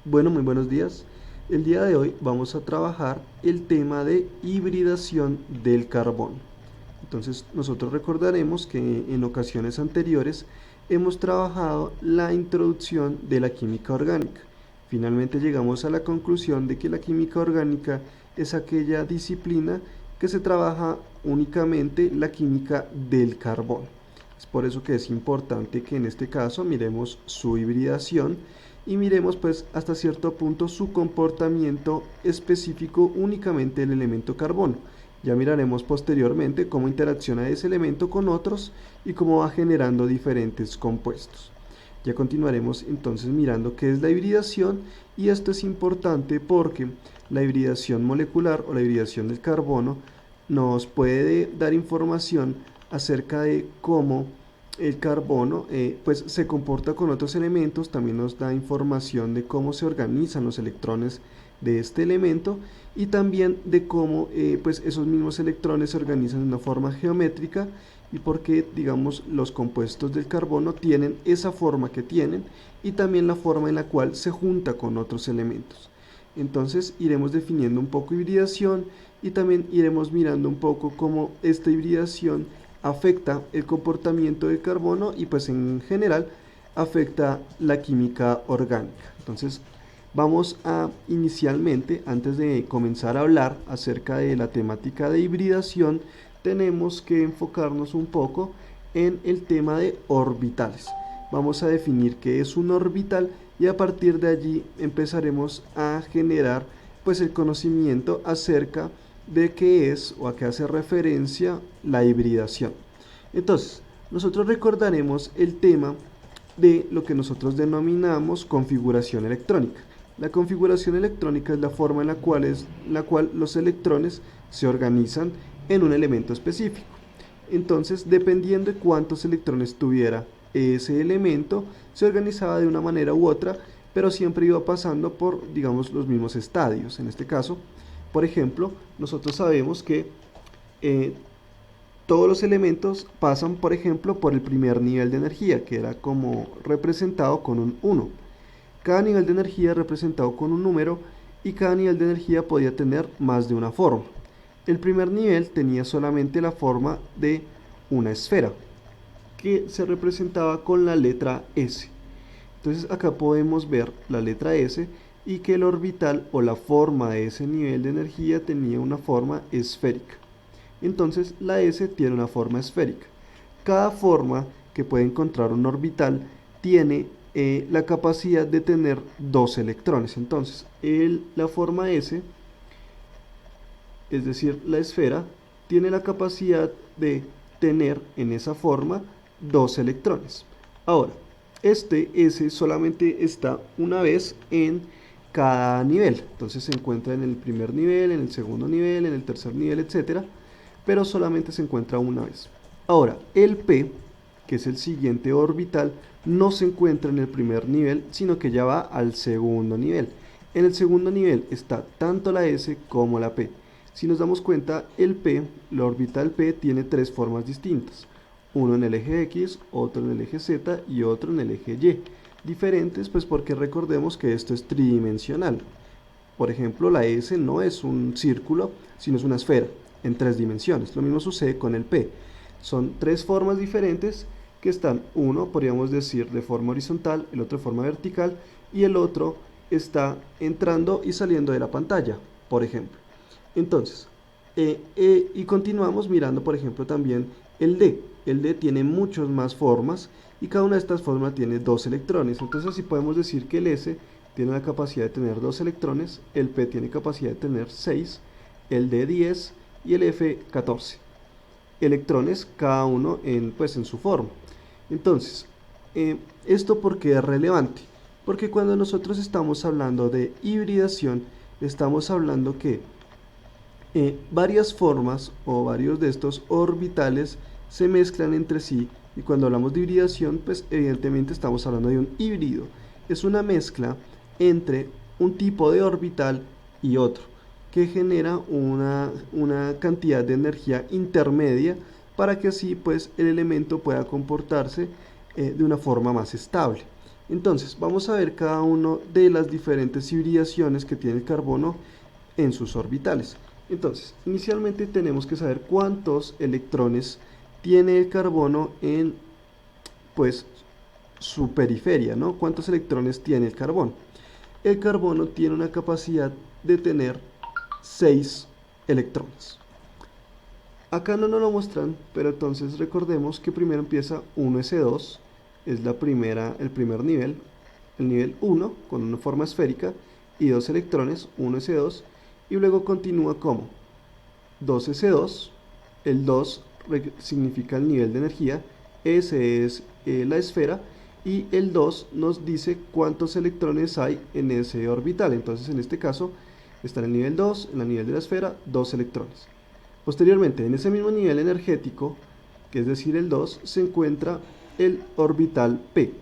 Bueno, muy buenos días. El día de hoy vamos a trabajar el tema de hibridación del carbono. Entonces, nosotros recordaremos que en ocasiones anteriores hemos trabajado la introducción de la química orgánica. Finalmente llegamos a la conclusión de que la química orgánica es aquella disciplina que se trabaja únicamente la química del carbono. Es por eso que es importante que en este caso miremos su hibridación y miremos pues hasta cierto punto su comportamiento específico únicamente del elemento carbono. Ya miraremos posteriormente cómo interacciona ese elemento con otros y cómo va generando diferentes compuestos. Ya continuaremos entonces mirando qué es la hibridación, y esto es importante porque la hibridación molecular o la hibridación del carbono nos puede dar información acerca de cómo el carbono pues se comporta con otros elementos. También nos da información de cómo se organizan los electrones de este elemento, y también de cómo pues esos mismos electrones se organizan de una forma geométrica y por qué, digamos, los compuestos del carbono tienen esa forma que tienen, y también la forma en la cual se junta con otros elementos. Entonces iremos definiendo un poco hibridación, y también iremos mirando un poco cómo esta hibridación afecta el comportamiento del carbono y pues en general afecta la química orgánica. Entonces vamos a inicialmente, antes de comenzar a hablar acerca de la temática de hibridación, tenemos que enfocarnos un poco en el tema de orbitales. Vamos a definir qué es un orbital, y a partir de allí empezaremos a generar pues el conocimiento acerca de qué es o a qué hace referencia la hibridación. Entonces, nosotros recordaremos el tema de lo que nosotros denominamos configuración electrónica. La configuración electrónica es la forma en la cual los electrones se organizan en un elemento específico. Entonces, dependiendo de cuántos electrones tuviera ese elemento, se organizaba de una manera u otra, pero siempre iba pasando por, digamos, los mismos estadios. En este caso, por ejemplo, nosotros sabemos que todos los elementos pasan, por ejemplo, por el primer nivel de energía, que era como representado con un 1. Cada nivel de energía representado con un número, y cada nivel de energía podía tener más de una forma. El primer nivel tenía solamente la forma de una esfera, que se representaba con la letra S. Entonces acá podemos ver la letra S, y que el orbital o la forma de ese nivel de energía tenía una forma esférica. Entonces la S tiene una forma esférica. Cada forma que puede encontrar un orbital tiene la capacidad de tener dos electrones. Entonces la forma S, es decir, la esfera, tiene la capacidad de tener en esa forma dos electrones. Ahora, este S solamente está una vez en cada nivel. Entonces se encuentra en el primer nivel, en el segundo nivel, en el tercer nivel, etcétera, pero solamente se encuentra una vez. Ahora, el P, que es el siguiente orbital, no se encuentra en el primer nivel, sino que ya va al segundo nivel. En el segundo nivel está tanto la S como la P. Si nos damos cuenta, el P, la orbital P, tiene tres formas distintas. Uno en el eje X, otro en el eje Z y otro en el eje Y. Diferentes, pues porque recordemos que esto es tridimensional. Por ejemplo, la S no es un círculo, sino es una esfera en tres dimensiones. Lo mismo sucede con el P. Son tres formas diferentes que están, uno podríamos decir de forma horizontal, el otro de forma vertical, y el otro está entrando y saliendo de la pantalla, por ejemplo. Entonces, y continuamos mirando, por ejemplo, también el D. El D tiene muchas más formas, y cada una de estas formas tiene dos electrones. Entonces, así podemos decir que el S tiene la capacidad de tener dos electrones, el P tiene capacidad de tener 6, el D 10 y el F 14 electrones, cada uno pues en su forma. Entonces, ¿esto por qué es relevante? Porque cuando nosotros estamos hablando de hibridación, estamos hablando que varias formas o varios de estos orbitales se mezclan entre sí, y cuando hablamos de hibridación, pues evidentemente estamos hablando de un híbrido. Es una mezcla entre un tipo de orbital y otro, que genera una cantidad de energía intermedia para que así pues el elemento pueda comportarse de una forma más estable. Entonces, vamos a ver cada uno de las diferentes hibridaciones que tiene el carbono en sus orbitales. Entonces, inicialmente tenemos que saber cuántos electrones tiene el carbono en, pues, su periferia, ¿no? ¿Cuántos electrones tiene el carbono? El carbono tiene una capacidad de tener 6 electrones. Acá no nos lo muestran, pero entonces recordemos que primero empieza 1s2, es el primer nivel, el nivel 1 con una forma esférica y 2 electrones, 1s2, y luego continúa como 2s2, el 2 significa el nivel de energía, S es la esfera, y el 2 nos dice cuántos electrones hay en ese orbital. Entonces en este caso está en el nivel 2, en el nivel de la esfera, 2 electrones. Posteriormente, en ese mismo nivel energético, que es decir el 2, se encuentra el orbital P.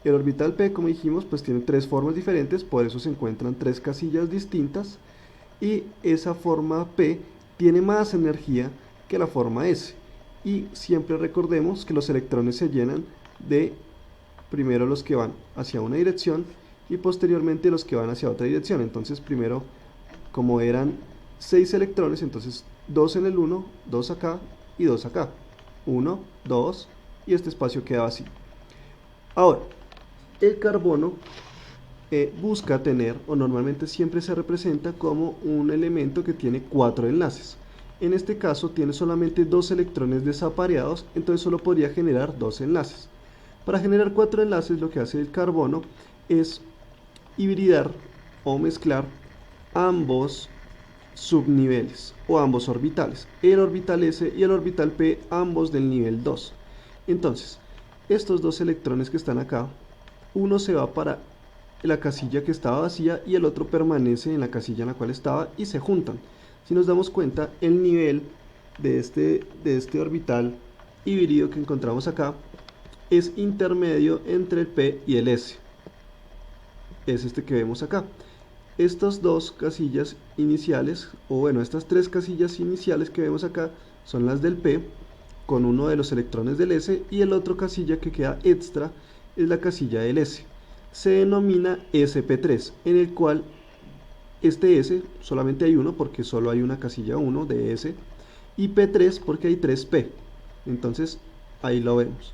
El orbital P, como dijimos, pues tiene 3 formas diferentes, por eso se encuentran 3 casillas distintas, y esa forma P tiene más energía que la forma S. Y siempre recordemos que los electrones se llenan de primero los que van hacia una dirección y posteriormente los que van hacia otra dirección. Entonces primero, como eran 6 electrones, entonces 2 en el 1, 2 acá y 2 acá. 1, 2 y este espacio queda vacío. Ahora, el carbono busca tener, o normalmente siempre se representa como un elemento que tiene 4 enlaces. En este caso tiene solamente 2 electrones desapareados, entonces solo podría generar 2 enlaces. Para generar 4 enlaces lo que hace el carbono es hibridar o mezclar ambos subniveles o ambos orbitales, el orbital S y el orbital P, ambos del nivel 2. Entonces, estos 2 electrones que están acá, uno se va para la casilla que estaba vacía y el otro permanece en la casilla en la cual estaba y se juntan. Si nos damos cuenta, el nivel de este orbital híbrido que encontramos acá es intermedio entre el P y el S. Es este que vemos acá. Estas 2 casillas iniciales, o bueno, estas 3 casillas iniciales que vemos acá son las del P, con uno de los electrones del S, y el otro casilla que queda extra es la casilla del S. Se denomina SP3, en el cual este S solamente hay uno porque solo hay una casilla 1 de S, y P3 porque hay 3 P. Entonces ahí lo vemos.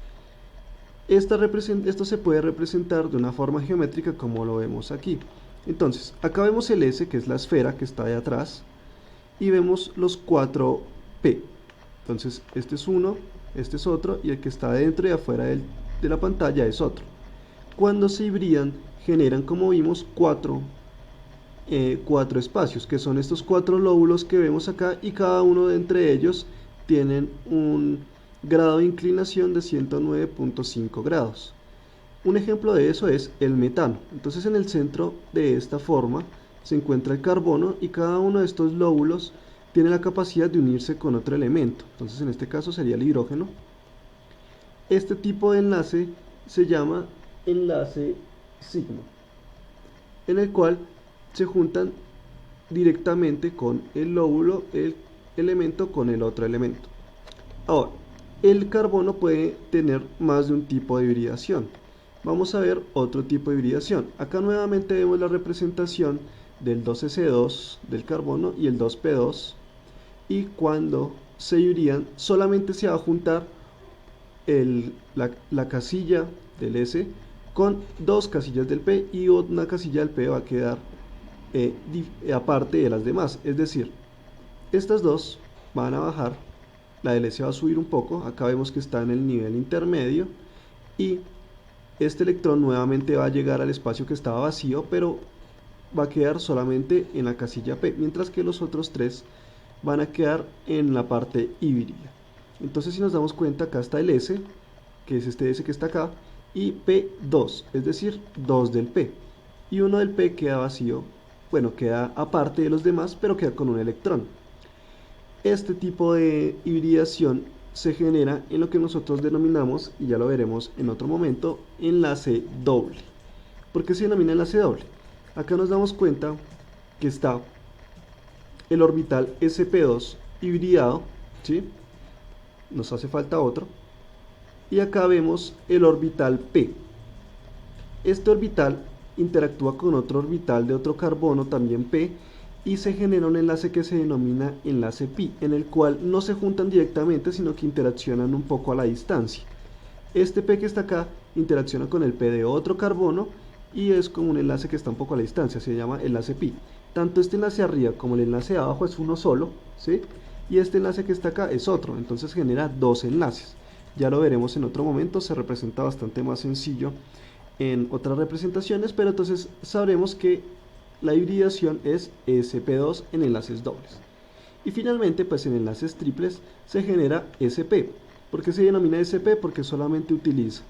Esto se puede representar de una forma geométrica como lo vemos aquí. Entonces, acá vemos el S, que es la esfera que está de atrás, y vemos los 4 P. Entonces, este es uno, este es otro, y el que está dentro y afuera de la pantalla es otro. Cuando se hibridan, generan, como vimos, 4 espacios, que son estos 4 lóbulos que vemos acá, y cada uno de entre ellos tienen un grado de inclinación de 109.5 grados. Un ejemplo de eso es el metano. Entonces en el centro de esta forma se encuentra el carbono y cada uno de estos lóbulos tiene la capacidad de unirse con otro elemento. Entonces en este caso sería el hidrógeno. Este tipo de enlace se llama enlace sigma, en el cual se juntan directamente con el lóbulo, el elemento con el otro elemento. Ahora, el carbono puede tener más de un tipo de hibridación. Vamos a ver otro tipo de hibridación. Acá nuevamente vemos la representación del 2s2 del carbono y el 2p2, y cuando se hibridan solamente se va a juntar la casilla del S con 2 casillas del P, y una casilla del P va a quedar aparte de las demás. Es decir, estas dos van a bajar, la del S va a subir un poco, acá vemos que está en el nivel intermedio, y este electrón nuevamente va a llegar al espacio que estaba vacío, pero va a quedar solamente en la casilla P, mientras que los otros 3 van a quedar en la parte híbrida. Entonces si nos damos cuenta, acá está el S, que es este S que está acá, y P2, es decir, 2 del P, y uno del P queda vacío, bueno, queda aparte de los demás, pero queda con un electrón. Este tipo de hibridación se genera en lo que nosotros denominamos, y ya lo veremos en otro momento, enlace doble. ¿Por qué se denomina enlace doble? Acá nos damos cuenta que está el orbital sp2 hibridado, ¿sí? Nos hace falta otro. Y acá vemos el orbital P. este orbital interactúa con otro orbital de otro carbono, también P, y se genera un enlace que se denomina enlace pi, en el cual no se juntan directamente, sino que interaccionan un poco a la distancia. Este P que está acá interacciona con el P de otro carbono y es como un enlace que está un poco a la distancia, se llama enlace pi. Tanto este enlace arriba como el enlace de abajo es uno solo, ¿sí? Y este enlace que está acá es otro, entonces genera dos enlaces. Ya lo veremos en otro momento, se representa bastante más sencillo en otras representaciones, pero entonces sabremos que la hibridación es sp2 en enlaces dobles. Y finalmente, pues en enlaces triples se genera sp. ¿Por qué se denomina sp? Porque solamente utiliza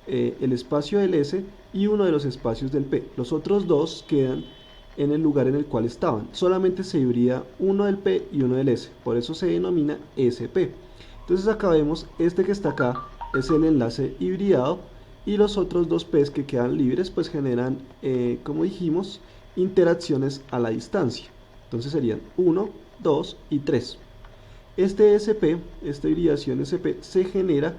el espacio del S y uno de los espacios del P. Los otros dos quedan en el lugar en el cual estaban. Solamente se hibrida uno del P y uno del S. Por eso se denomina SP. Entonces acá vemos, este que está acá es el enlace hibridado y los otros dos P's que quedan libres pues generan, como dijimos, interacciones a la distancia. Entonces serían 1, 2 y 3. Este SP, esta hibridación SP, se genera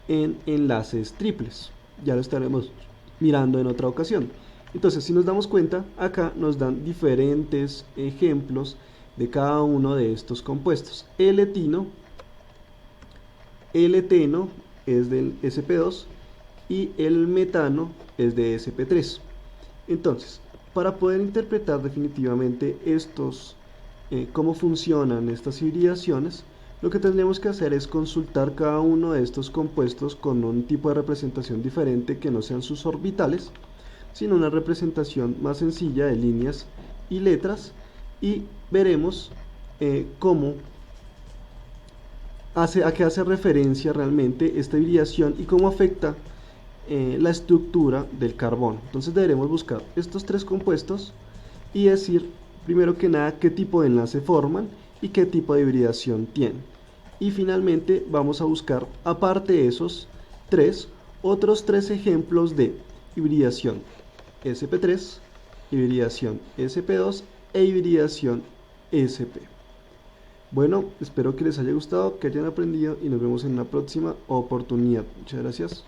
en enlaces triples. Ya lo estaremos mirando en otra ocasión. Entonces, si nos damos cuenta, acá nos dan diferentes ejemplos de cada uno de estos compuestos. El eteno es del sp2 y el metano es de sp3. Entonces, para poder interpretar definitivamente estos, cómo funcionan estas hibridaciones, lo que tendríamos que hacer es consultar cada uno de estos compuestos con un tipo de representación diferente que no sean sus orbitales, sino una representación más sencilla de líneas y letras, y veremos a qué hace referencia realmente esta hibridación y cómo afecta la estructura del carbón. Entonces deberemos buscar estos tres compuestos y decir, primero que nada, qué tipo de enlace forman y qué tipo de hibridación tienen. Y finalmente vamos a buscar, aparte de esos tres, otros tres ejemplos de hibridación sp3, hibridación sp2 e hibridación sp. Bueno, espero que les haya gustado, que hayan aprendido y nos vemos en una próxima oportunidad. Muchas gracias.